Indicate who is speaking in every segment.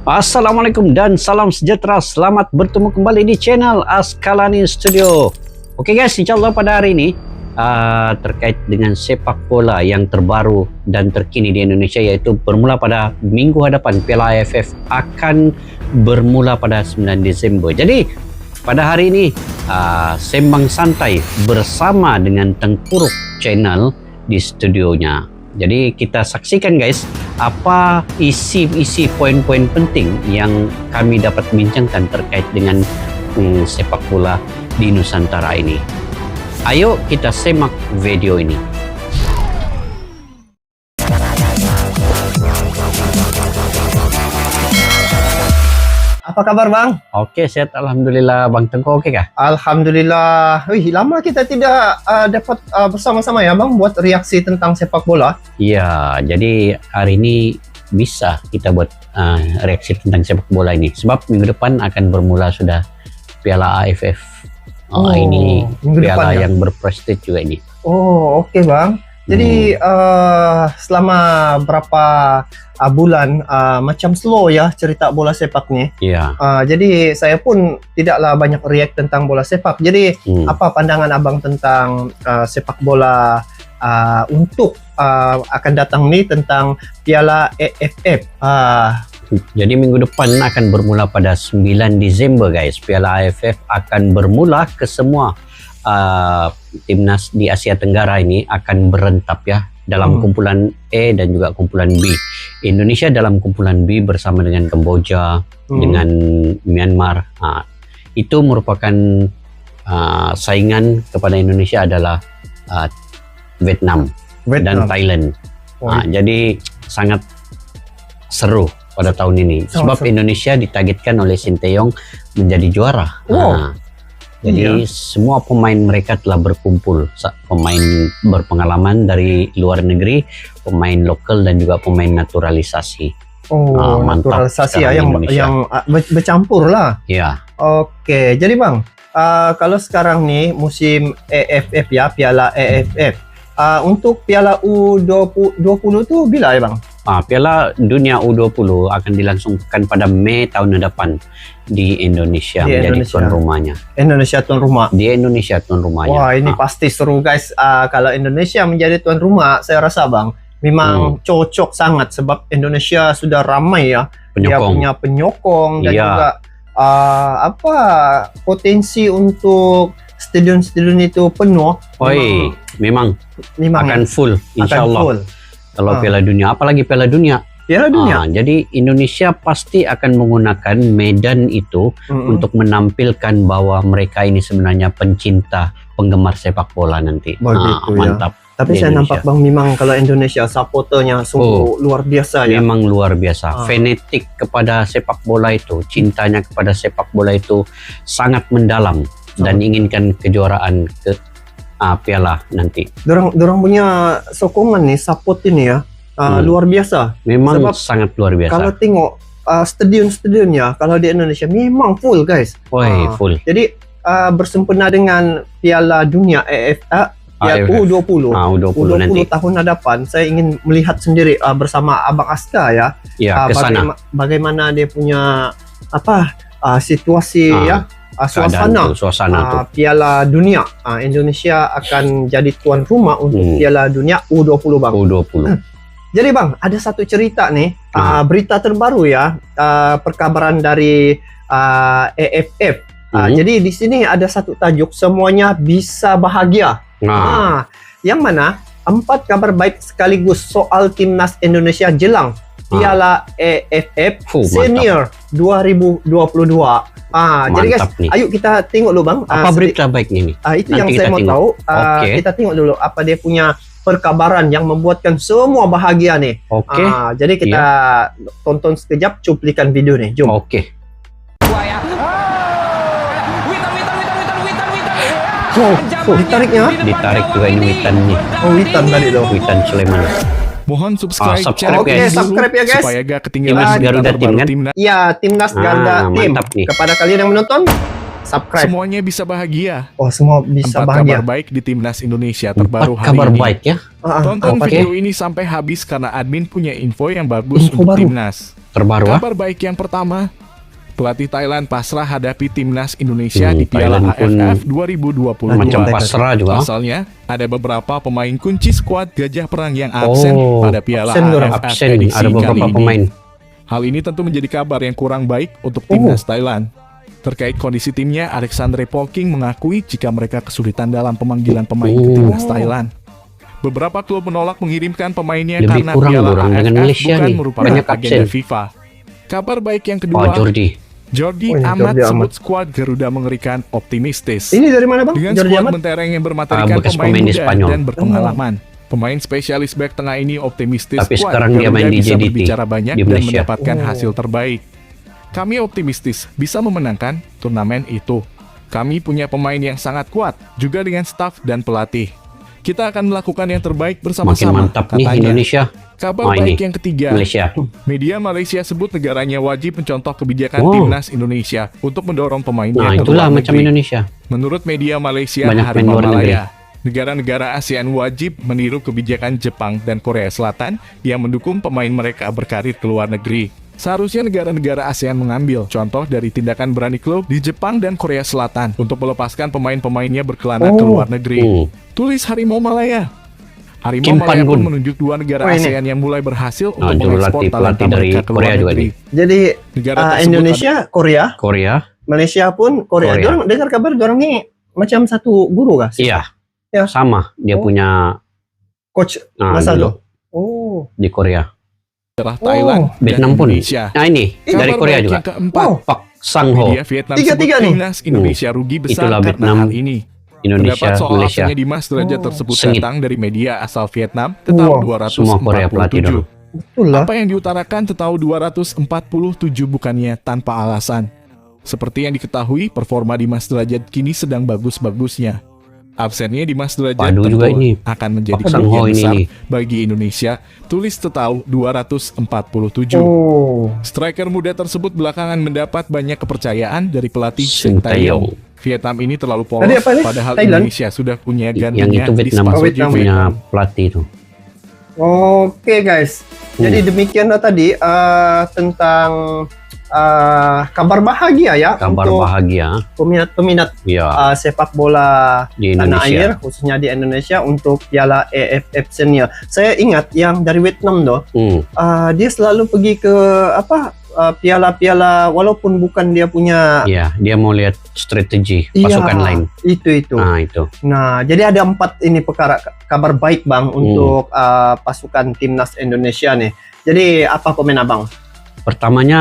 Speaker 1: Assalamualaikum dan salam sejahtera. Selamat bertemu kembali di channel Askalani Studio. Oke guys, insyaAllah pada hari ini terkait dengan sepak bola yang terbaru dan terkini di Indonesia, yaitu bermula pada minggu hadapan. Piala AFF akan bermula pada 9 Desember. Jadi pada hari ini sembang santai bersama dengan Tengkuruk Channel di studionya. Jadi kita saksikan guys, apa isi poin-poin penting yang kami dapat bincangkan terkait dengan sepak bola di Nusantara ini. Ayo kita simak video ini.
Speaker 2: Apa kabar Bang?
Speaker 1: Oke, sehat alhamdulillah. Bang Tengku oke kah?
Speaker 2: Alhamdulillah. Wih, lama kita tidak dapat bersama-sama ya Bang buat reaksi tentang sepak bola.
Speaker 1: Iya, jadi hari ini bisa kita buat reaksi tentang sepak bola ini. Sebab minggu depan akan bermula sudah Piala AFF. Ini piala yang berprestij juga ini.
Speaker 2: Oh, oke Bang. Jadi selama berapa bulan macam slow ya cerita bola sepak nih.
Speaker 1: Iya.
Speaker 2: Jadi saya pun tidaklah banyak react tentang bola sepak. Jadi apa pandangan Abang tentang sepak bola untuk akan datang nih tentang Piala AFF?
Speaker 1: Jadi minggu depan akan bermula pada 9 Desember guys. Piala AFF akan bermula ke semua timnas di Asia Tenggara ini akan berentap ya dalam kumpulan E dan juga kumpulan B. Indonesia dalam kumpulan B bersama dengan Kamboja, dengan Myanmar. Itu merupakan saingan kepada Indonesia adalah Vietnam dan Thailand. Jadi sangat seru pada tahun ini. Sebab Indonesia ditargetkan oleh Sinteyong menjadi juara. Jadi semua pemain mereka telah berkumpul, pemain berpengalaman dari luar negeri, pemain lokal dan juga pemain naturalisasi. Mantap
Speaker 2: naturalisasi ya, yang bercampur lah.
Speaker 1: Ya.
Speaker 2: Oke, jadi Bang, kalau sekarang nih musim AFF ya, Piala AFF, untuk Piala U20 tuh bila ya Bang?
Speaker 1: Piala Dunia U20 akan dilangsungkan pada Mei tahun depan di Indonesia, menjadi tuan rumahnya.
Speaker 2: Indonesia tuan rumah.
Speaker 1: Di Indonesia tuan rumahnya.
Speaker 2: Wah, ini pasti seru guys. Kalau Indonesia menjadi tuan rumah, saya rasa Bang, memang cocok sangat sebab Indonesia sudah ramai ya. Dia punya penyokong dan juga potensi untuk stadion-stadion itu penuh.
Speaker 1: Memang akan full, insya Allah. Kalau Piala Dunia, apalagi Piala Dunia.
Speaker 2: Piala Dunia.
Speaker 1: Jadi Indonesia pasti akan menggunakan medan itu untuk menampilkan bahwa mereka ini sebenarnya pencinta, penggemar sepak bola nanti. Mantap.
Speaker 2: Tapi saya nampak Bang, memang kalau Indonesia supporternya sungguh luar biasa ya.
Speaker 1: Memang luar biasa. Fanatik kepada sepak bola itu, cintanya kepada sepak bola itu sangat mendalam dan inginkan kejuaraan ke piala nanti.
Speaker 2: Dorang punya sokongan nih, support ini ya, luar biasa.
Speaker 1: Memang sebab sangat luar biasa.
Speaker 2: Kalau tengok stadion-stadionnya, kalau di Indonesia memang full guys.
Speaker 1: Full.
Speaker 2: Jadi bersempena dengan Piala Dunia Piala U20, U20 nanti tahun hadapan, saya ingin melihat sendiri bersama Abang Aska ya. Bagaimana dia punya situasi ya. Suasana Piala Dunia. Indonesia akan jadi tuan rumah untuk Piala Dunia U20 Bang.
Speaker 1: U20.
Speaker 2: Jadi Bang, ada satu cerita nih, berita terbaru ya, perkabaran dari AFF. Jadi di sini ada satu tajuk, semuanya bisa bahagia. Yang mana 4 kabar baik sekaligus soal timnas Indonesia jelang Piala AFF Senior 2022. Jadi guys, ayo kita tengok dulu Bang.
Speaker 1: Apa berita baiknya nih?
Speaker 2: Itu yang saya mau tahu. Kita tengok dulu apa dia punya perkabaran yang membuatkan semua bahagia nih. Jadi kita tonton sekejap cuplikan video nih. Jom. Ditariknya?
Speaker 1: Ditarik juga ini Witan nih.
Speaker 2: Witan tadi loh.
Speaker 1: Witan Sulaiman.
Speaker 3: Mohon subscribe
Speaker 2: subscribe ya guys
Speaker 3: supaya gak ketinggalan
Speaker 1: Timnas Garuda Tim kan?
Speaker 2: Iya, Timnas Garuda Tim.
Speaker 1: Mantap nih.
Speaker 2: Kepada kalian yang menonton, subscribe.
Speaker 3: Semuanya bisa bahagia.
Speaker 2: Oh, semua bisa
Speaker 3: 4
Speaker 2: bahagia.
Speaker 3: kabar baik di Timnas Indonesia terbaru
Speaker 1: 4
Speaker 3: hari
Speaker 1: kabar
Speaker 3: ini.
Speaker 1: baik ya.
Speaker 3: Tonton
Speaker 2: apa
Speaker 3: video ini sampai habis karena admin punya info yang bagus
Speaker 2: Info
Speaker 3: untuk
Speaker 2: baru.
Speaker 3: Timnas.
Speaker 1: Terbaru ah.
Speaker 3: Kabar baik yang pertama, pelatih Thailand pasrah hadapi Timnas Indonesia di Piala
Speaker 1: Thailand pun
Speaker 3: AFF 2022.
Speaker 1: macam pasrah juga.
Speaker 3: Pasalnya, ada beberapa pemain kunci skuad Gajah Perang yang absen pada Piala
Speaker 2: absen orang.
Speaker 3: AFF
Speaker 1: Absen,
Speaker 3: edisi
Speaker 1: ada beberapa
Speaker 3: kali ini.
Speaker 1: pemain.
Speaker 3: Hal ini tentu menjadi kabar yang kurang baik untuk Timnas Thailand. Terkait kondisi timnya, Alexandre Polking mengakui jika mereka kesulitan dalam pemanggilan pemain ke Timnas Thailand. Beberapa klub menolak mengirimkan pemainnya
Speaker 1: Lebih
Speaker 3: karena
Speaker 1: kurang
Speaker 3: Piala
Speaker 1: orang dengan
Speaker 3: AFF
Speaker 1: Malaysia
Speaker 3: bukan
Speaker 1: nih.
Speaker 3: merupakan
Speaker 1: Banyak
Speaker 3: agenda
Speaker 1: absen.
Speaker 3: FIFA. Kabar baik yang
Speaker 1: Oh,
Speaker 3: kedua,
Speaker 1: Jordi.
Speaker 3: Jordi
Speaker 2: Oh, ini
Speaker 3: Amat
Speaker 2: Jordi
Speaker 3: sebut
Speaker 2: Amat.
Speaker 3: skuad Garuda mengerikan optimistis.
Speaker 2: Ini dari mana bang?
Speaker 3: Dengan
Speaker 2: Jordi
Speaker 3: skuad
Speaker 2: Amat.
Speaker 3: mentereng yang bermaterikan
Speaker 1: bekas
Speaker 3: pemain
Speaker 1: pemain di
Speaker 3: muda
Speaker 1: Spanyol.
Speaker 3: dan berpengalaman. Pemain spesialis back tengah ini optimistis
Speaker 1: Tapi
Speaker 3: skuad
Speaker 1: sekarang dia
Speaker 3: Garuda
Speaker 1: main di
Speaker 3: bisa
Speaker 1: JDT
Speaker 3: berbicara banyak
Speaker 1: di
Speaker 3: dan
Speaker 1: Malaysia.
Speaker 3: mendapatkan hasil terbaik. Kami optimistis bisa memenangkan turnamen itu. Kami punya pemain yang sangat kuat, juga dengan staf dan pelatih. Kita akan melakukan yang terbaik
Speaker 1: Makin
Speaker 3: bersama-sama,
Speaker 1: mantap nih
Speaker 3: katanya.
Speaker 1: Indonesia.
Speaker 3: Kabar
Speaker 1: Oh, ini
Speaker 3: baik yang ketiga,
Speaker 1: Malaysia.
Speaker 3: media Malaysia sebut negaranya wajib mencontoh kebijakan
Speaker 1: Oh.
Speaker 3: Timnas Indonesia untuk mendorong pemainnya
Speaker 1: Nah,
Speaker 3: ke
Speaker 1: itulah
Speaker 3: luar
Speaker 1: macam
Speaker 3: negeri.
Speaker 1: Indonesia.
Speaker 3: Menurut media Malaysia,
Speaker 1: Banyak
Speaker 3: Harimau
Speaker 1: main luar negeri.
Speaker 3: Malaya, negara-negara ASEAN wajib meniru kebijakan Jepang dan Korea Selatan yang mendukung pemain mereka berkarir ke luar negeri. Seharusnya negara-negara ASEAN mengambil contoh dari tindakan berani klub di Jepang dan Korea Selatan untuk melepaskan pemain-pemainnya berkelana ke luar negeri. Tulis Harimau Malaya. Harimau
Speaker 1: Kim
Speaker 3: Malaya pun
Speaker 1: Pan-gun.
Speaker 3: menunjuk 2 negara
Speaker 2: Oh, ini.
Speaker 3: ASEAN yang mulai berhasil untuk
Speaker 1: juru
Speaker 3: mengekspor
Speaker 1: latih
Speaker 3: talenta
Speaker 1: pelatih dari
Speaker 3: mereka ke luar
Speaker 1: Korea juga
Speaker 3: negeri.
Speaker 1: nih.
Speaker 2: Jadi
Speaker 3: Negara tersebut
Speaker 2: Indonesia, Korea,
Speaker 1: Korea.
Speaker 2: Malaysia pun Korea.
Speaker 1: Korea.
Speaker 2: Dorang dengar kabar dorang nih macam satu guru kah?
Speaker 1: Iya.
Speaker 2: Ya.
Speaker 1: Sama. Dia
Speaker 2: Oh.
Speaker 1: punya
Speaker 2: Coach
Speaker 1: dulu
Speaker 2: masa dulu. Oh.
Speaker 1: di Korea.
Speaker 3: adalah Thailand
Speaker 1: Vietnam
Speaker 3: dan
Speaker 1: pun.
Speaker 3: Indonesia.
Speaker 1: Nah ini dari
Speaker 3: Kabar
Speaker 1: Korea
Speaker 3: baik
Speaker 1: juga.
Speaker 3: yang keempat,
Speaker 2: Wow.
Speaker 1: Pak Sang Ho.
Speaker 3: media Vietnam
Speaker 2: Tiga-tiga
Speaker 3: sebut
Speaker 2: nih.
Speaker 3: Timnas Indonesia rugi besar
Speaker 1: Itulah
Speaker 3: karena
Speaker 1: Vietnam,
Speaker 3: hal ini.
Speaker 1: Indonesia,
Speaker 3: Pendapat soal
Speaker 1: Malaysia.
Speaker 3: absennya Dimas Derajat
Speaker 2: Oh.
Speaker 3: tersebut
Speaker 1: Sengit.
Speaker 3: datang dari media asal Vietnam ke tahun
Speaker 2: Wow.
Speaker 1: Semua Korea pelatih
Speaker 3: 247.
Speaker 1: dulu.
Speaker 2: Betul lah.
Speaker 3: Apa yang diutarakan ke tahun 247 bukannya tanpa alasan. Seperti yang diketahui, performa Dimas Derajat kini sedang bagus-bagusnya. Absennya Dimas Derajat
Speaker 1: Padu juga
Speaker 3: tentu
Speaker 1: ini.
Speaker 3: akan menjadi
Speaker 1: Pak Sang Ho
Speaker 3: kerugian
Speaker 1: ini
Speaker 3: besar
Speaker 1: nih.
Speaker 3: bagi Indonesia. Tulis Tetau 247.
Speaker 2: Oh.
Speaker 3: Striker muda tersebut belakangan mendapat banyak kepercayaan dari pelatih
Speaker 1: Shin
Speaker 3: Sintayong. Vietnam ini terlalu polos,
Speaker 2: Tadi apa nih?
Speaker 3: padahal
Speaker 2: Thailand?
Speaker 3: Indonesia sudah punya
Speaker 1: Yang
Speaker 3: gantinya
Speaker 1: itu
Speaker 3: di
Speaker 1: Vietnam.
Speaker 3: Spaso
Speaker 2: Vietnam.
Speaker 3: Jive.
Speaker 1: Punya pelatih itu.
Speaker 2: Oke guys. Jadi demikianlah tadi tentang kabar bahagia ya
Speaker 1: Kabar
Speaker 2: untuk
Speaker 1: bahagia.
Speaker 2: peminat-peminat
Speaker 1: Ya,
Speaker 2: sepak bola
Speaker 1: di
Speaker 2: tanah
Speaker 1: Indonesia.
Speaker 2: air khususnya di Indonesia untuk Piala AFF Senior. Saya ingat yang dari Vietnam doh, dia selalu pergi ke piala-piala walaupun bukan dia punya
Speaker 1: Ya, dia mau lihat strategi
Speaker 2: Iya,
Speaker 1: pasukan lain.
Speaker 2: itu.
Speaker 1: Nah, itu.
Speaker 2: Nah, jadi ada 4 ini kabar baik Bang untuk pasukan timnas Indonesia nih. Jadi apa komen Abang?
Speaker 1: Pertamanya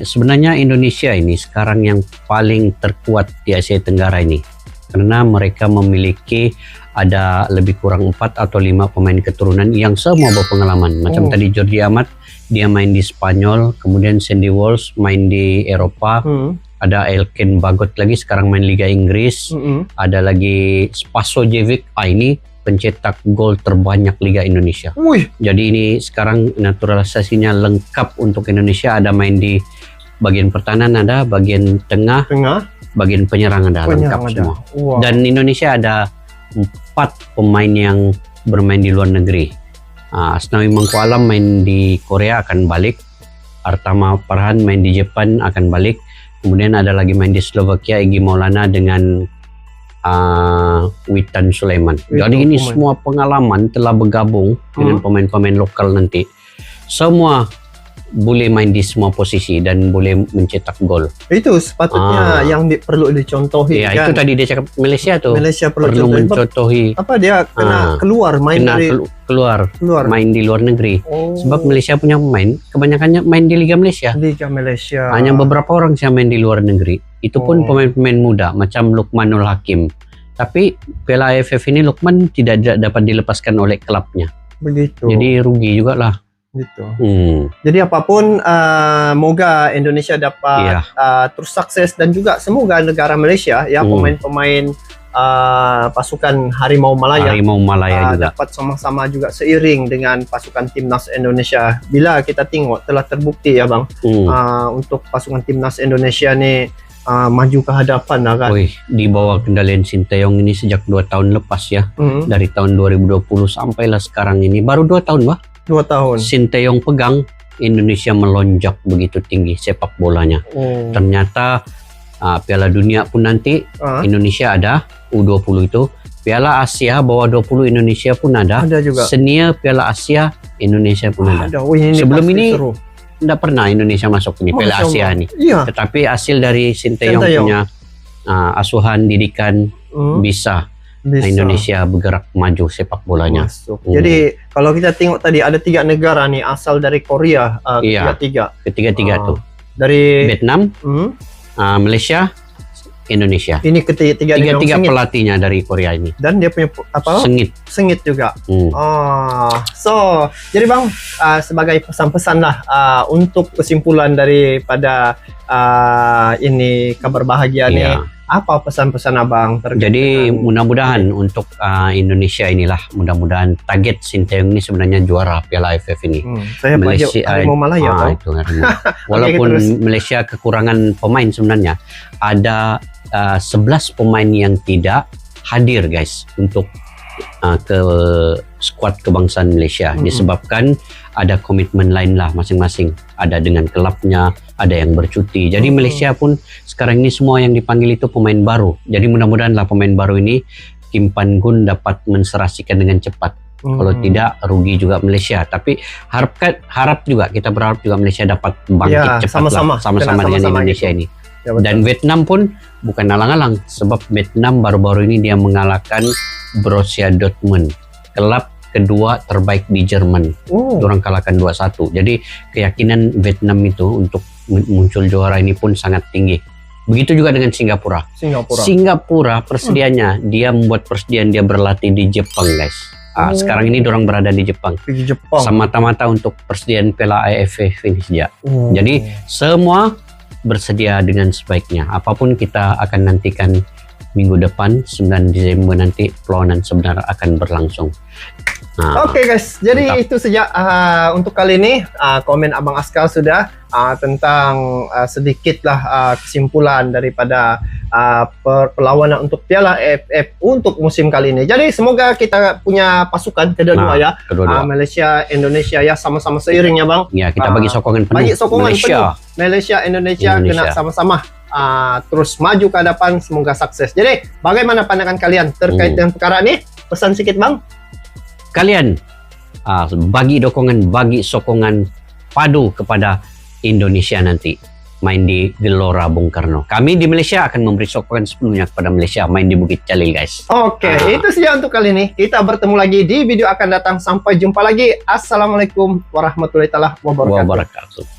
Speaker 1: sebenarnya Indonesia ini sekarang yang paling terkuat di Asia Tenggara ini. Karena mereka memiliki ada lebih kurang 4 atau 5 pemain keturunan yang semua berpengalaman. Macam tadi Jordi Amat, dia main di Spanyol, kemudian Sandy Walsh main di Eropa, ada Elkin Bagot lagi sekarang main Liga Inggris, ada lagi Spaso Jive, ini pencetak gol terbanyak Liga Indonesia.
Speaker 2: Wih,
Speaker 1: Jadi ini sekarang naturalisasinya lengkap untuk Indonesia, ada main di bagian pertahanan, ada bagian tengah, bagian penyerang ada, lengkap semua.
Speaker 2: Wow.
Speaker 1: Dan Indonesia ada 4 pemain yang bermain di luar negeri. Asnawi Mangku Alam main di Korea akan balik, Artama Farhan main di Jepang akan balik, kemudian ada lagi main di Slovakia Egy Maulana dengan Witan Sulaiman. Jadi ini semua pengalaman telah bergabung dengan pemain-pemain lokal nanti. Semua boleh main di semua posisi dan boleh mencetak gol.
Speaker 2: Itu sepatutnya yang perlu dicontohi
Speaker 1: Ya,
Speaker 2: kan.
Speaker 1: itu tadi dia cakap Malaysia tuh.
Speaker 2: Malaysia
Speaker 1: perlu
Speaker 2: contohin.
Speaker 1: mencontohi.
Speaker 2: Apa dia kena keluar main
Speaker 1: Kena
Speaker 2: dari
Speaker 1: keluar main di luar negeri.
Speaker 2: Oh,
Speaker 1: Sebab Malaysia punya pemain kebanyakannya main di Liga Malaysia.
Speaker 2: Liga Malaysia.
Speaker 1: Hanya beberapa orang yang main di luar negeri. Itu pun pemain-pemain muda macam Lukmanul Hakim. Tapi Piala AFF ini Lukman tidak dapat dilepaskan oleh klubnya.
Speaker 2: Begitu.
Speaker 1: Jadi rugi juga lah.
Speaker 2: Gitu.
Speaker 1: Hmm.
Speaker 2: Jadi apapun moga Indonesia dapat terus sukses dan juga semoga negara Malaysia ya pemain-pemain pasukan Harimau Malaya
Speaker 1: juga
Speaker 2: dapat sama-sama juga seiring dengan pasukan timnas Indonesia. Bila kita tengok telah terbukti ya Bang untuk pasukan timnas Indonesia nih maju ke hadapan lah kan.
Speaker 1: Wih, di bawah kendalian Sinteyong ini sejak 2 tahun lepas ya. Dari tahun 2020 sampailah sekarang ini. Baru 2 tahun, Bah.
Speaker 2: 2 tahun.
Speaker 1: Sinteyong pegang, Indonesia melonjak begitu tinggi sepak bolanya. Ternyata Piala Dunia pun nanti Indonesia ada, U20 itu. Piala Asia bawah 20 Indonesia pun ada.
Speaker 2: Ada juga.
Speaker 1: Senior Piala Asia Indonesia pun ada.
Speaker 2: Ada. Wih, ini
Speaker 1: Sebelum
Speaker 2: pasti
Speaker 1: ini
Speaker 2: seru.
Speaker 1: tidak pernah Indonesia masuk ini Piala
Speaker 2: Masya
Speaker 1: Asia
Speaker 2: Allah.
Speaker 1: ini.
Speaker 2: Iya.
Speaker 1: Tetapi hasil dari Sinteyong
Speaker 2: Sinteyong.
Speaker 1: punya asuhan didikan bisa Indonesia bergerak maju sepak bolanya.
Speaker 2: Masuk. Jadi kalau kita tengok tadi ada 3 negara nih asal dari Korea,
Speaker 1: Iya. Ketiga-tiga tuh.
Speaker 2: Dari
Speaker 1: Vietnam, Malaysia, Indonesia.
Speaker 2: ini ketiga
Speaker 1: Tiga pelatihnya dari Korea ini.
Speaker 2: dan dia punya sengit juga. So jadi Bang, sebagai pesan-pesan lah untuk kesimpulan daripada ini kabar bahagia nih.
Speaker 1: Iya.
Speaker 2: Apa pesan-pesan Abang terkait
Speaker 1: Jadi
Speaker 2: dengan-
Speaker 1: mudah-mudahan untuk Indonesia inilah, mudah-mudahan target Sinteyong ini sebenarnya juara Piala AFF ini.
Speaker 2: Saya Malaysia Harimau Malaya Bang.
Speaker 1: Itu Harimau. Walaupun
Speaker 2: terus.
Speaker 1: Malaysia kekurangan pemain sebenarnya, ada 11 pemain yang tidak hadir guys untuk ke skuad kebangsaan Malaysia disebabkan ada komitmen lain lah masing-masing, ada dengan klubnya, ada yang bercuti. Jadi Malaysia pun sekarang ini semua yang dipanggil itu pemain baru. Jadi mudah-mudahan lah pemain baru ini Kim Pan Gun dapat menserasikan dengan cepat. Kalau tidak rugi juga Malaysia. Tapi harap juga, kita berharap juga Malaysia dapat bangkit cepat
Speaker 2: sama-sama.
Speaker 1: sama-sama dengan
Speaker 2: Sama-sama
Speaker 1: Indonesia
Speaker 2: gitu.
Speaker 1: ini.
Speaker 2: Ya, betul.
Speaker 1: Dan Vietnam pun bukan alang-alang, sebab Vietnam baru-baru ini dia mengalahkan Borussia Dortmund, klub kedua terbaik di Jerman. Orang kalahkan 2-1. Jadi keyakinan Vietnam itu untuk muncul juara ini pun sangat tinggi. Begitu juga dengan Singapura. Singapura persediaannya, dia membuat persediaan, dia berlatih di Jepang guys. Sekarang ini orang berada di Jepang.
Speaker 2: Di Jepang.
Speaker 1: Semata-mata untuk persediaan Piala AFF ini saja. Jadi semua bersedia dengan sebaiknya. Apapun kita akan nantikan minggu depan 9 Desember nanti perlawanan sebenarnya akan berlangsung.
Speaker 2: Oke guys, jadi
Speaker 1: mantap.
Speaker 2: itu saja untuk kali ini. Komen Abang Askal sudah tentang sedikitlah kesimpulan daripada perlawanan untuk Piala AFF untuk musim kali ini. Jadi semoga kita punya pasukan kedua-dua ya.
Speaker 1: Kedua-dua.
Speaker 2: Malaysia, Indonesia ya sama-sama seiring ya Bang.
Speaker 1: Ya, kita bagi sokongan penuh.
Speaker 2: Bagi sokongan
Speaker 1: Malaysia.
Speaker 2: penuh. Malaysia, Indonesia kena sama-sama terus maju ke hadapan, semoga sukses. Jadi bagaimana pandangan kalian terkait dengan perkara ini? Pesan sedikit Bang.
Speaker 1: Kalian bagi dukungan, bagi sokongan padu kepada Indonesia nanti main di Gelora Bung Karno. Kami di Malaysia akan memberi sokongan sepenuhnya kepada Malaysia main di Bukit Jalil guys.
Speaker 2: Oke, itu saja untuk kali ini. Kita bertemu lagi di video akan datang. Sampai jumpa lagi. Assalamualaikum warahmatullahi wabarakatuh.